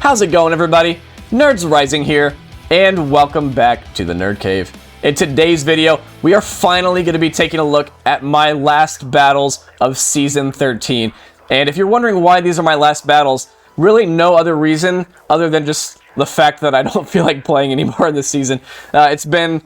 How's it going, everybody? Nerds Rising here, and welcome back to the Nerd Cave. In today's video, we are finally going to be taking a look at my last battles of Season 13. And if you're wondering why these are my last battles, really no other reason other than just the fact that I don't feel like playing anymore this season. It's been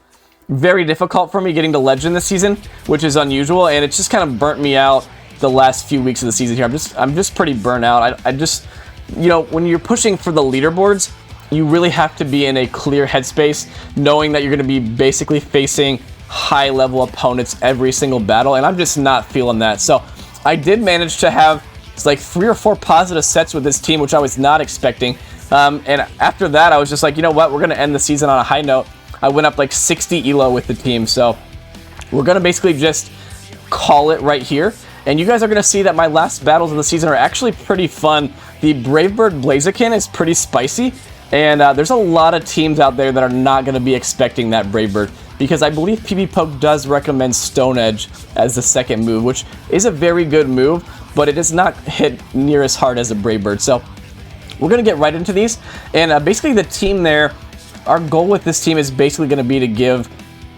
very difficult for me getting to Legend this season, which is unusual, and it's just kind of burnt me out the last few weeks of the season here. I'm just pretty burnt out. I just, you know, when you're pushing for the leaderboards, you really have to be in a clear headspace, knowing that you're going to be basically facing high-level opponents every single battle, and I'm just not feeling that. So I did manage to have like 3 or 4 positive sets with this team, which I was not expecting. And after that, I was just like, you know what, we're going to end the season on a high note. I went up like 60 elo with the team, so we're going to basically just call it right here. And you guys are going to see that my last battles of the season are actually pretty fun. The Brave Bird Blaziken is pretty spicy, and there's a lot of teams out there that are not going to be expecting that Brave Bird, because I believe PvPoke does recommend Stone Edge as the second move, which is a very good move, but it does not hit near as hard as a Brave Bird. So we're going to get right into these, and basically the team there, our goal with this team is basically going to be to give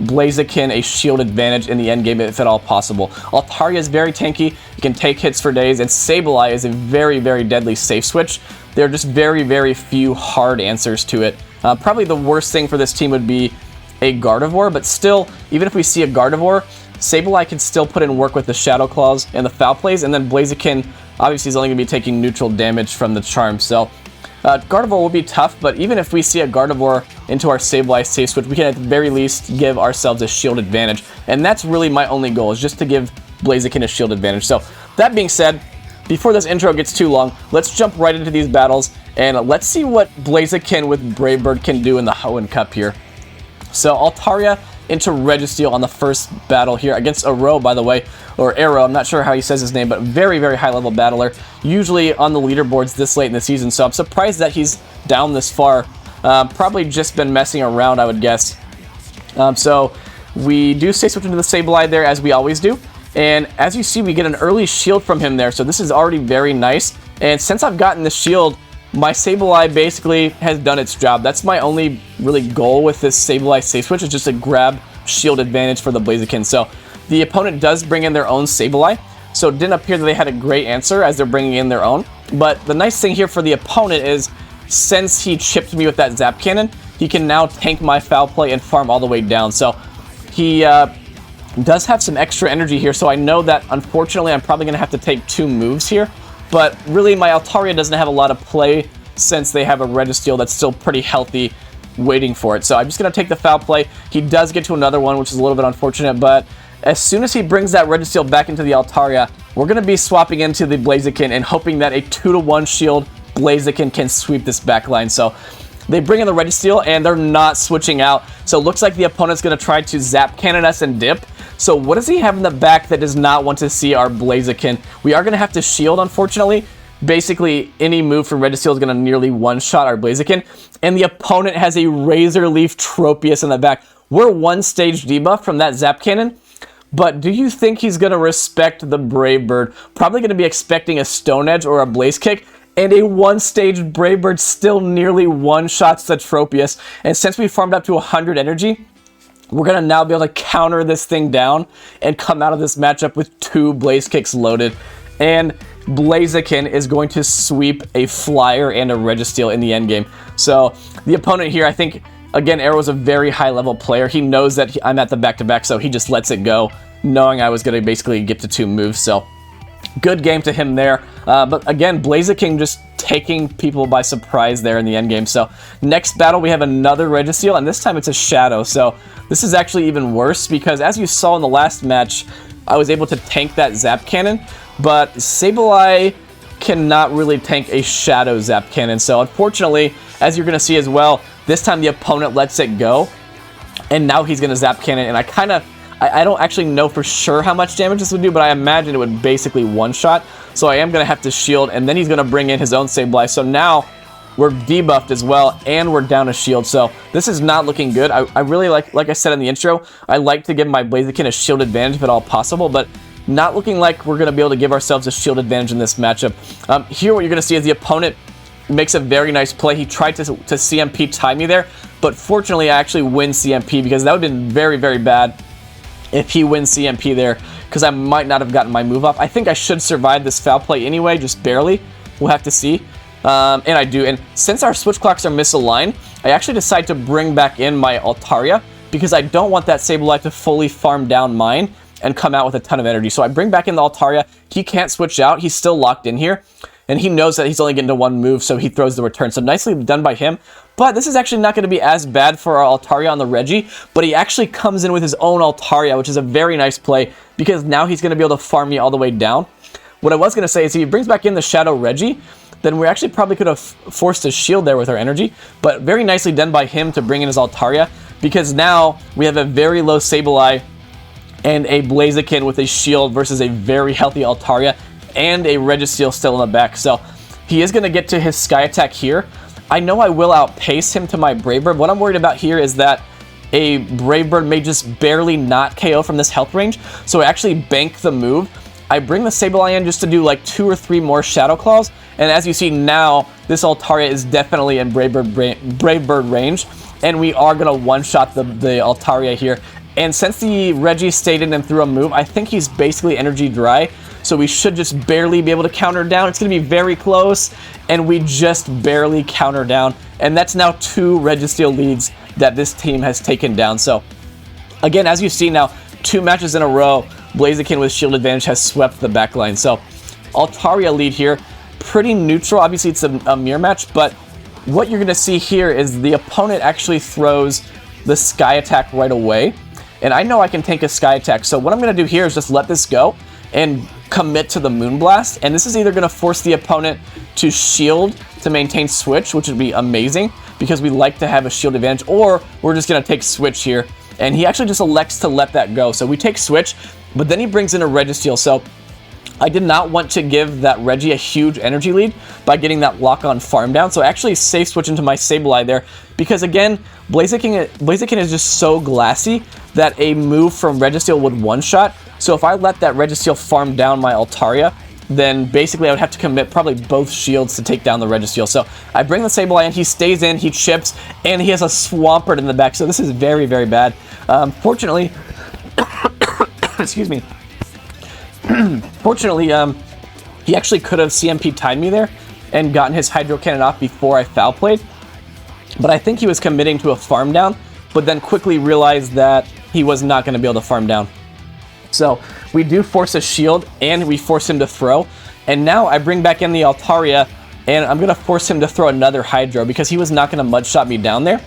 Blaziken a shield advantage in the endgame if at all possible. Altaria is very tanky, you can take hits for days, and Sableye is a very, very deadly safe switch. There are just very, very few hard answers to it. Probably the worst thing for this team would be a Gardevoir, but still, even if we see a Gardevoir, Sableye can still put in work with the Shadow Claws and the Foul Plays, and then Blaziken obviously is only going to be taking neutral damage from the Charm. So Gardevoir will be tough, but even if we see a Gardevoir into our Sableye safe switch, we can at the very least give ourselves a shield advantage. And that's really my only goal, is just to give Blaziken a shield advantage. So that being said, before this intro gets too long, let's jump right into these battles, and let's see what Blaziken with Brave Bird can do in the Hoenn Cup here. So Altaria into Registeel on the first battle here against Arrohh, by the way, or Arrohh, I'm not sure how he says his name, but very, very high-level battler, usually on the leaderboards this late in the season, so I'm surprised that he's down this far. Probably just been messing around, I would guess. So we do stay switch into the Sableye there, as we always do, and as you see, we get an early shield from him there, so this is already very nice, and since I've gotten the shield, my Sableye basically has done its job. That's my only really goal with this Sableye safe switch, is just to grab shield advantage for the Blaziken. So the opponent does bring in their own Sableye, so it didn't appear that they had a great answer as they're bringing in their own. But the nice thing here for the opponent is, since he chipped me with that Zap Cannon, he can now tank my Foul Play and farm all the way down. So he does have some extra energy here, so I know that unfortunately I'm probably going to have to take 2 moves here. But really, my Altaria doesn't have a lot of play since they have a Registeel that's still pretty healthy waiting for it. So I'm just going to take the Foul Play. He does get to another one, which is a little bit unfortunate, but as soon as he brings that Registeel back into the Altaria, we're going to be swapping into the Blaziken and hoping that a 2-to-1 shield Blaziken can sweep this backline. So they bring in the Registeel, and they're not switching out. So it looks like the opponent's going to try to Zap Cannon us and dip. So what does he have in the back that does not want to see our Blaziken? We are going to have to shield, unfortunately. Basically, any move from Registeel is going to nearly one-shot our Blaziken. And the opponent has a Razor Leaf Tropius in the back. We're 1 stage debuff from that Zap Cannon. But do you think he's going to respect the Brave Bird? Probably going to be expecting a Stone Edge or a Blaze Kick. And a 1-stage Brave Bird still nearly one-shots the Tropius. And since we farmed up to 100 energy, we're going to now be able to counter this thing down and come out of this matchup with 2 Blaze Kicks loaded. And Blaziken is going to sweep a Flyer and a Registeel in the endgame. So the opponent here, I think, again, Arroh's a very high-level player. He knows that I'm at the back-to-back, so he just lets it go, knowing I was going to basically get to 2 moves. So good game to him there. But again, Blaziken just taking people by surprise there in the endgame. So next battle, we have another Registeel, and this time it's a Shadow. So this is actually even worse, because as you saw in the last match, I was able to tank that Zap Cannon, but Sableye cannot really tank a Shadow Zap Cannon. So unfortunately, as you're going to see as well, this time the opponent lets it go, and now he's going to Zap Cannon, and I don't actually know for sure how much damage this would do, but I imagine it would basically one-shot. So I am going to have to shield, and then he's going to bring in his own Sableye. So now we're debuffed as well, and we're down a shield. So this is not looking good. I really like I said in the intro, I like to give my Blaziken a shield advantage if at all possible, but not looking like we're going to be able to give ourselves a shield advantage in this matchup. Here what you're going to see is the opponent makes a very nice play. He tried to CMP tie me there, but fortunately I actually win CMP, because that would have been very, very bad if he wins CMP there, because I might not have gotten my move off. I think I should survive this foul play anyway, just barely. We'll have to see. And I do. And since our switch clocks are misaligned, I actually decide to bring back in my Altaria, because I don't want that Sableye to fully farm down mine and come out with a ton of energy. So I bring back in the Altaria. He can't switch out. He's still locked in here. And he knows that he's only getting to one move, so he throws the return. So nicely done by him. But this is actually not going to be as bad for our Altaria on the Regi, but he actually comes in with his own Altaria, which is a very nice play, because now he's going to be able to farm me all the way down. What I was going to say is if he brings back in the Shadow Regi, then we actually probably could have forced a shield there with our energy, but very nicely done by him to bring in his Altaria, because now we have a very low Sableye and a Blaziken with a shield versus a very healthy Altaria and a Registeel still in the back. So he is going to get to his Sky Attack here. I know I will outpace him to my Brave Bird. What I'm worried about here is that a Brave Bird may just barely not KO from this health range, so I actually bank the move. I bring the Sableye in just to do like 2 or 3 more Shadow Claws, and as you see now, this Altaria is definitely in Brave Bird range, and we are going to one-shot the Altaria here. And since the Regi stayed in and threw a move, I think he's basically energy dry, so we should just barely be able to counter down. It's going to be very close, and we just barely counter down, and that's now 2 Registeel leads that this team has taken down. So again, as you see now, 2 matches in a row, Blaziken with shield advantage has swept the backline. So Altaria lead here, pretty neutral. Obviously it's a mirror match, but what you're going to see here is the opponent actually throws the Sky Attack right away, and I know I can tank a Sky Attack. So what I'm going to do here is just let this go and commit to the Moonblast, and this is either going to force the opponent to shield to maintain switch, which would be amazing because we like to have a shield advantage, or we're just going to take switch here, and he actually just elects to let that go. So we take switch, but then he brings in a Registeel. So I did not want to give that Regi a huge energy lead by getting that lock-on farm down, so I actually safe switch into my Sableye there, because again, Blaziken is just so glassy that a move from Registeel would one-shot. So if I let that Registeel farm down my Altaria, then basically I would have to commit probably both shields to take down the Registeel. So I bring the Sableye in, he stays in, he chips, and he has a Swampert in the back, so this is very, very bad. Fortunately, excuse me. Fortunately, he actually could have CMP timed me there and gotten his Hydro Cannon off before I foul played. But I think he was committing to a farm down, but then quickly realized that he was not going to be able to farm down. So we do force a shield, and we force him to throw. And now I bring back in the Altaria, and I'm going to force him to throw another Hydro because he was not going to mud shot me down there.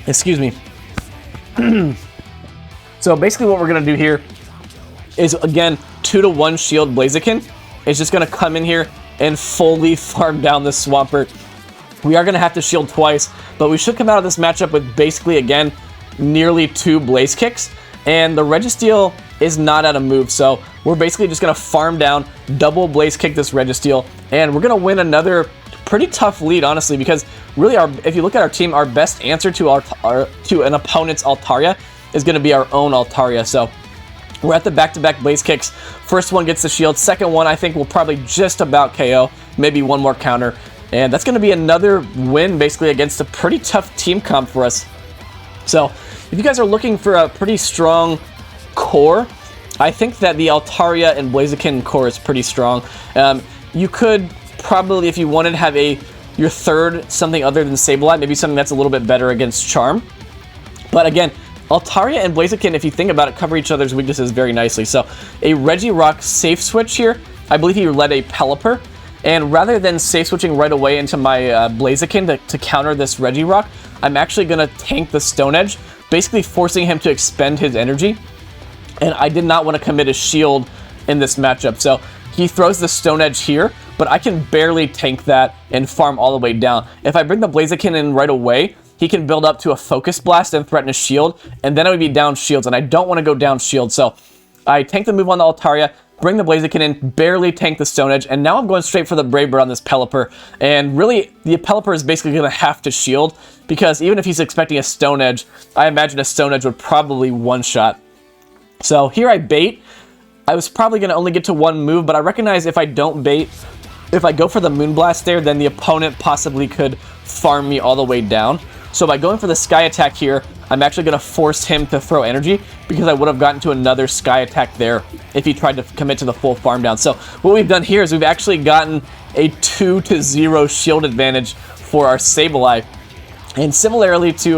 Excuse me. So basically what we're going to do here is, again, 2-to-1 shield Blaziken is just going to come in here and fully farm down this Swampert. We are going to have to shield twice, but we should come out of this matchup with basically, again, nearly 2 Blaze Kicks. And the Registeel is not out of move, so we're basically just going to farm down, double Blaze Kick this Registeel, and we're going to win another pretty tough lead, honestly, because really, if you look at our team, our best answer to an opponent's Altaria is going to be our own Altaria. So we're at the back-to-back Blaze Kicks. First one gets the shield. Second one, I think, will probably just about KO. Maybe one more counter. And that's going to be another win, basically, against a pretty tough team comp for us. So if you guys are looking for a pretty strong core, I think that the Altaria and Blaziken core is pretty strong. You could probably, if you wanted, have your third something other than Sableye, maybe something that's a little bit better against Charm. But again, Altaria and Blaziken, if you think about it, cover each other's weaknesses very nicely. So a Regirock safe switch here. I believe he led a Pelipper. And rather than safe switching right away into my Blaziken to counter this Regirock, I'm actually going to tank the Stone Edge, basically forcing him to expend his energy. And I did not want to commit a shield in this matchup. So he throws the Stone Edge here, but I can barely tank that and farm all the way down. If I bring the Blaziken in right away, he can build up to a Focus Blast and threaten a shield, and then I would be down shields, and I don't want to go down shields. So I tank the move on the Altaria, bring the Blaziken in, barely tank the Stone Edge, and now I'm going straight for the Brave Bird on this Pelipper. And really, the Pelipper is basically going to have to shield, because even if he's expecting a Stone Edge, I imagine a Stone Edge would probably one-shot. So here I bait. I was probably going to only get to one move, but I recognize if I don't bait, if I go for the Moonblast there, then the opponent possibly could farm me all the way down. So by going for the Sky Attack here, I'm actually going to force him to throw energy, because I would have gotten to another Sky Attack there if he tried to commit to the full farm down. So what we've done here is we've actually gotten a 2-0 shield advantage for our Sableye. And similarly to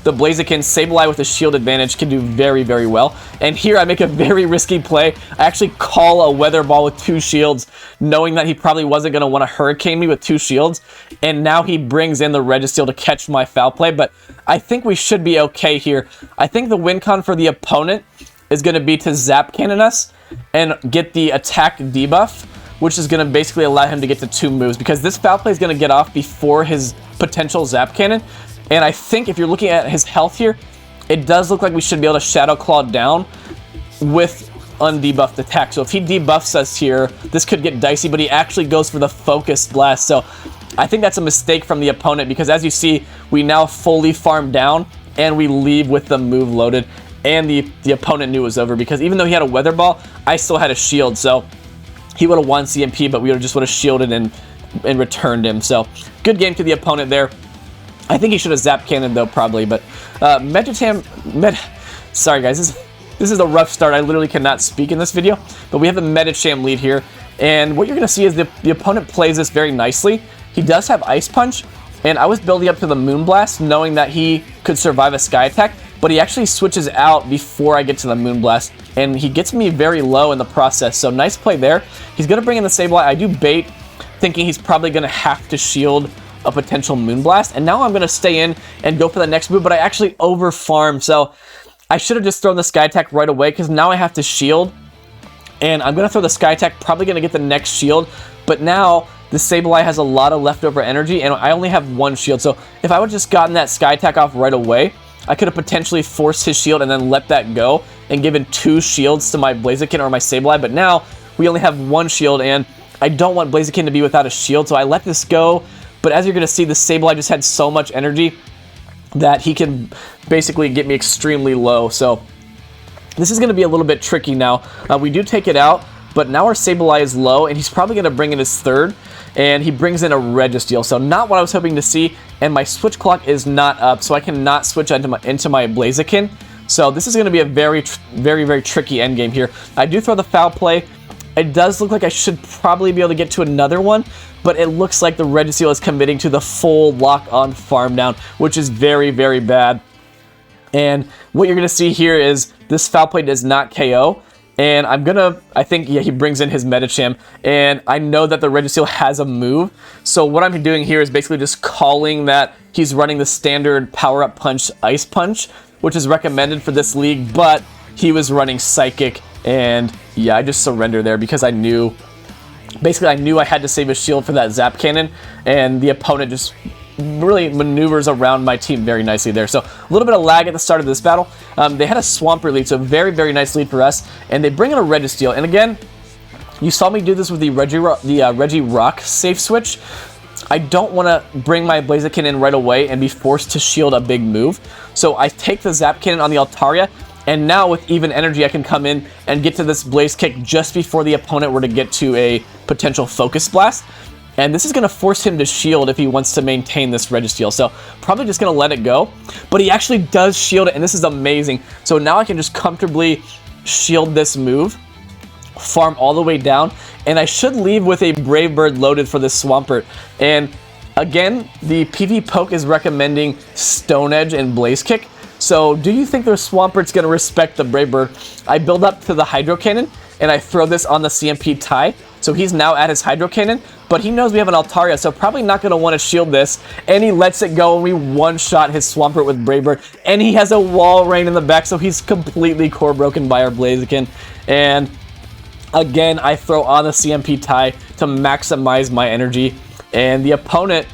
the Blaziken, Sableye with a shield advantage can do very, very well. And here I make a very risky play. I actually call a Weather Ball with 2 shields, knowing that he probably wasn't going to want to Hurricane me with 2 shields. And now he brings in the Registeel to catch my foul play. But I think we should be okay here. I think the win con for the opponent is going to be to Zap Cannon us and get the attack debuff, which is going to basically allow him to get to 2 moves, because this foul play is going to get off before his potential Zap Cannon. And I think if you're looking at his health here, it does look like we should be able to Shadow Claw down with undebuffed attack. So if he debuffs us here, this could get dicey, but he actually goes for the Focus Blast. So I think that's a mistake from the opponent, because as you see, we now fully farm down and we leave with the move loaded. And the opponent knew it was over, because even though he had a Weather Ball, I still had a shield. So he would have won CMP, but we just would have shielded and returned him. So good game to the opponent there. I think he should have Zap Cannon though, probably, but Medicham, sorry guys, this is a rough start. I literally cannot speak in this video, but we have the Medicham lead here, and what you're going to see is the opponent plays this very nicely. He does have Ice Punch, and I was building up to the Moonblast, knowing that he could survive a Sky Attack, but he actually switches out before I get to the Moonblast, and he gets me very low in the process, so nice play there. He's going to bring in the Sableye. I do bait, thinking he's probably going to have to shield a potential Moonblast, and now I'm going to stay in and go for the next move, but I actually over-farm, so I should have just thrown the Sky Attack right away, because now I have to shield, and I'm going to throw the Sky Attack, probably going to get the next shield, but now the Sableye has a lot of leftover energy, and I only have 1 shield, so if I would have just gotten that Sky Attack off right away, I could have potentially forced his shield and then let that go, and given 2 shields to my Blaziken or my Sableye, but now we only have 1 shield, and I don't want Blaziken to be without a shield, so I let this go. But as you're going to see, the Sableye just had so much energy that he can basically get me extremely low. So this is going to be a little bit tricky now. We do take it out, but now our Sableye is low, and he's probably going to bring in his third, and he brings in a Registeel. So not what I was hoping to see, and my switch clock is not up, so I cannot switch into my Blaziken. So this is going to be a very, very tricky endgame here. I do throw the foul play. It does look like I should probably be able to get to another one, but it looks like the Registeel is committing to the full lock-on farm down, which is very, very bad. And what you're going to see here is this foul play does not KO, and I think, yeah, he brings in his Medicham, and I know that the Registeel has a move, so what I'm doing here is basically just calling that he's running the standard power-up punch, Ice Punch, which is recommended for this league, but he was running Psychic, and yeah, I just surrender there because I knew I had to save a shield for that Zap Cannon, and the opponent just really maneuvers around my team very nicely there. So a little bit of lag at the start of this battle. They had a Swampert lead, so very, very nice lead for us, and they bring in a Registeel. And again, you saw me do this with the Regirock safe switch. I don't want to bring my Blaziken in right away and be forced to shield a big move. So I take the Zap Cannon on the Altaria, and now with even energy, I can come in and get to this Blaze Kick just before the opponent were to get to a potential Focus Blast. And this is going to force him to shield if he wants to maintain this Registeel. So probably just going to let it go. But he actually does shield it, and this is amazing. So now I can just comfortably shield this move, farm all the way down, and I should leave with a Brave Bird loaded for this Swampert. And again, the PV Poke is recommending Stone Edge and Blaze Kick. So do you think the Swampert's going to respect the Brave Bird? I build up to the Hydro Cannon, and I throw this on the CMP tie. So he's now at his Hydro Cannon, but he knows we have an Altaria, so probably not going to want to shield this. And he lets it go, and we one-shot his Swampert with Brave Bird. And he has a Wall Rain in the back, so he's completely core broken by our Blaziken. And again, I throw on the CMP tie to maximize my energy. And the opponent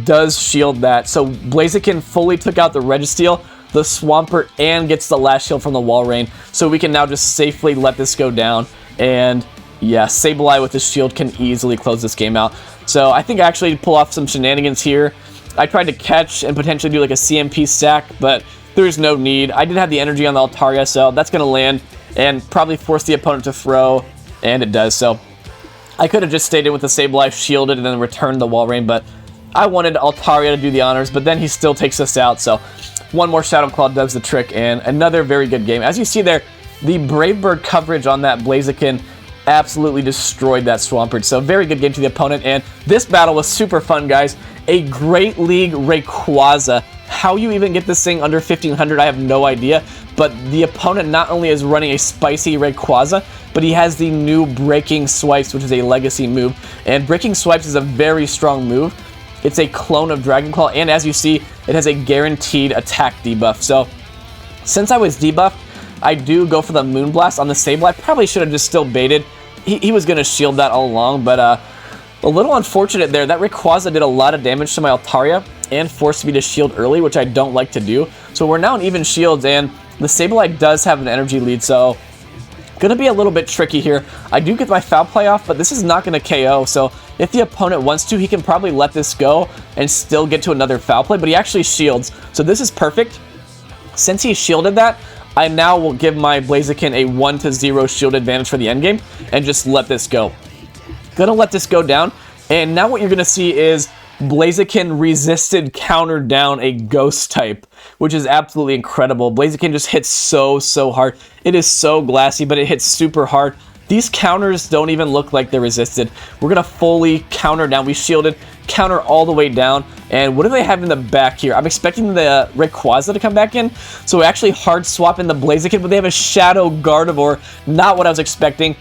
does shield that. So Blaziken fully took out the Registeel, the Swampert, and gets the last shield from the Wall Rain. So we can now just safely let this go down. And yeah, Sableye with his shield can easily close this game out. So I think I actually pull off some shenanigans here. I tried to catch and potentially do like a CMP stack, but there's no need. I did have the energy on the Altaria, so that's going to land and probably force the opponent to throw, and it does. So I could have just stayed in with the Sableye, shielded, and then returned the Wall Rain, but I wanted Altaria to do the honors, but then he still takes us out, so one more Shadow Claw does the trick, and another very good game. As you see there, the Brave Bird coverage on that Blaziken absolutely destroyed that Swampert, so very good game to the opponent, and this battle was super fun, guys. A Great League Rayquaza. How you even get this thing under 1500, I have no idea, but the opponent not only is running a spicy Rayquaza, but he has the new Breaking Swipes, which is a legacy move, and Breaking Swipes is a very strong move. It's a clone of Dragon Claw, and as you see, it has a guaranteed attack debuff. So, since I was debuffed, I do go for the Moonblast on the Sableye. I probably should have just still baited. He was going to shield that all along, but a little unfortunate there. That Rayquaza did a lot of damage to my Altaria and forced me to shield early, which I don't like to do. So we're now in even shields, and the Sableye does have an energy lead, so gonna be a little bit tricky here. I do get my Foul Play off, but this is not gonna KO, so if the opponent wants to, he can probably let this go and still get to another Foul Play, but he actually shields, so this is perfect. Since he shielded that, I now will give my Blaziken a 1-0 shield advantage for the endgame and just let this go. Gonna let this go down, and now what you're gonna see is Blaziken resisted countered down a ghost type, which is absolutely incredible. Blaziken just hits so hard. It is so glassy, but it hits super hard. These counters don't even look like they're resisted. We're gonna fully counter down. We shielded, counter all the way down, and what do they have in the back here? I'm expecting the Rayquaza to come back in, so we actually hard swap in the Blaziken, but they have a Shadow Gardevoir, not what I was expecting.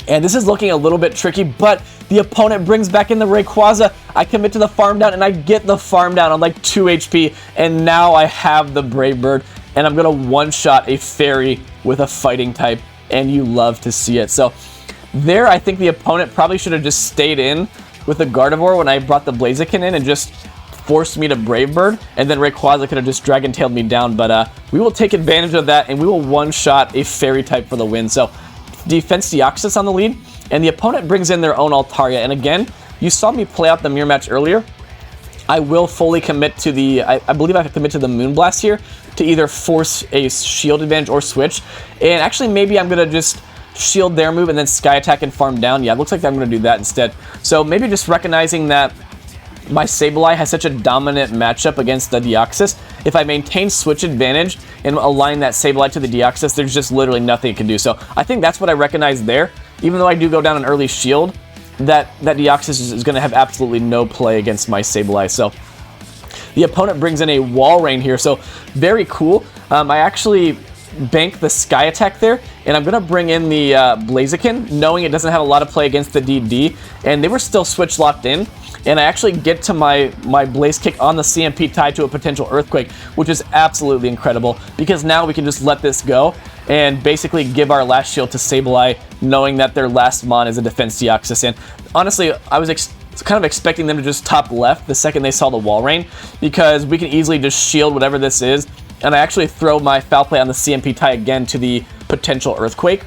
And this is looking a little bit tricky, but the opponent brings back in the Rayquaza. I commit to the farm down, and I get the farm down on like 2 HP, and now I have the Brave Bird, and I'm going to one-shot a Fairy with a fighting type, and you love to see it. So there, I think the opponent probably should have just stayed in with the Gardevoir when I brought the Blaziken in and just forced me to Brave Bird, and then Rayquaza could have just Dragon-tailed me down, but we will take advantage of that, and we will one-shot a Fairy type for the win. So defense Deoxys on the lead, and the opponent brings in their own Altaria, and again, you saw me play out the mirror match earlier. I will fully commit to the, I believe I have to commit to the Moonblast here to either force a shield advantage or switch, and actually maybe I'm going to just shield their move and then Sky Attack and farm down. Yeah, it looks like I'm going to do that instead. So maybe just recognizing that my Sableye has such a dominant matchup against the Deoxys. If I maintain switch advantage and align that Sableye to the Deoxys, there's just literally nothing it can do. So I think that's what I recognize there. Even though I do go down an early shield, that Deoxys is going to have absolutely no play against my Sableye. So the opponent brings in a Wall Rain here, so very cool. I actually bank the Sky Attack there, and I'm going to bring in the Blaziken, knowing it doesn't have a lot of play against the DD, and they were still switch locked in. And I actually get to my Blaze Kick on the CMP tied to a potential Earthquake, which is absolutely incredible, because now we can just let this go and basically give our last shield to Sableye, knowing that their last Mon is a defense Deoxys. And honestly, I was kind of expecting them to just top left the second they saw the Wall Rain, because we can easily just shield whatever this is, and I actually throw my Foul Play on the CMP tie again to the potential Earthquake.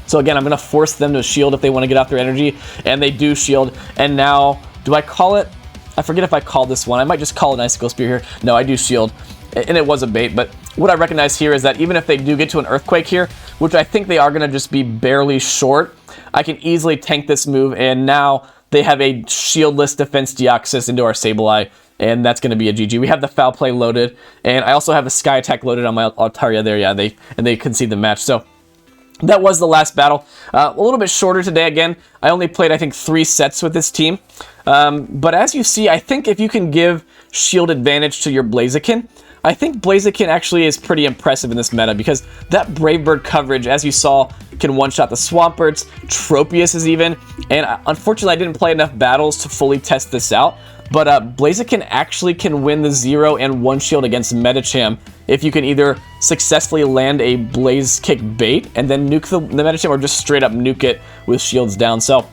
So again, I'm going to force them to shield if they want to get off their energy, and they do shield, and now do I call it? I forget if I call this one. I might just call an Icicle Spear here. No, I do shield, and it was a bait, but what I recognize here is that even if they do get to an Earthquake here, which I think they are going to just be barely short, I can easily tank this move, and now they have a shieldless defense Deoxys into our Sableye, and that's going to be a GG. We have the Foul Play loaded, and I also have the Sky Attack loaded on my Altaria there. Yeah, they concede the match. So that was the last battle. A little bit shorter today again. I only played, I think, 3 sets with this team. But as you see, I think if you can give shield advantage to your Blaziken, I think Blaziken actually is pretty impressive in this meta, because that Brave Bird coverage, as you saw, can one-shot the Swamperts, Tropius even, and unfortunately I didn't play enough battles to fully test this out, but Blaziken actually can win the 0 and 1 shield against Medicham if you can either successfully land a Blaze Kick bait and then nuke the Medicham, or just straight up nuke it with shields down. So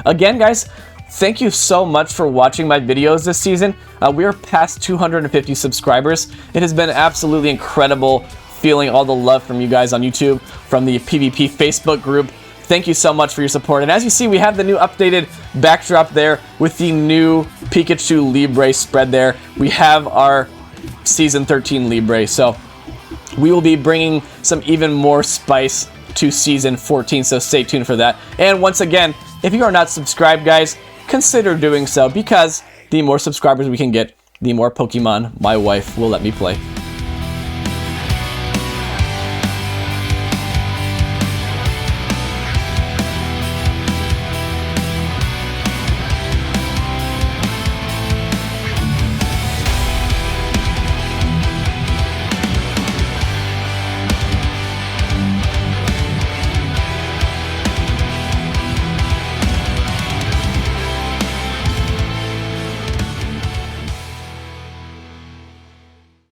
again, guys, thank you so much for watching my videos this season. We are past 250 subscribers. It has been absolutely incredible feeling all the love from you guys on YouTube, from the PvP Facebook group. Thank you so much for your support. And as you see, we have the new updated backdrop there with the new Pikachu Libre spread there. We have our Season 13 Libre. So we will be bringing some even more spice to Season 14, so stay tuned for that. And once again, if you are not subscribed, guys, consider doing so, because the more subscribers we can get, the more Pokemon my wife will let me play.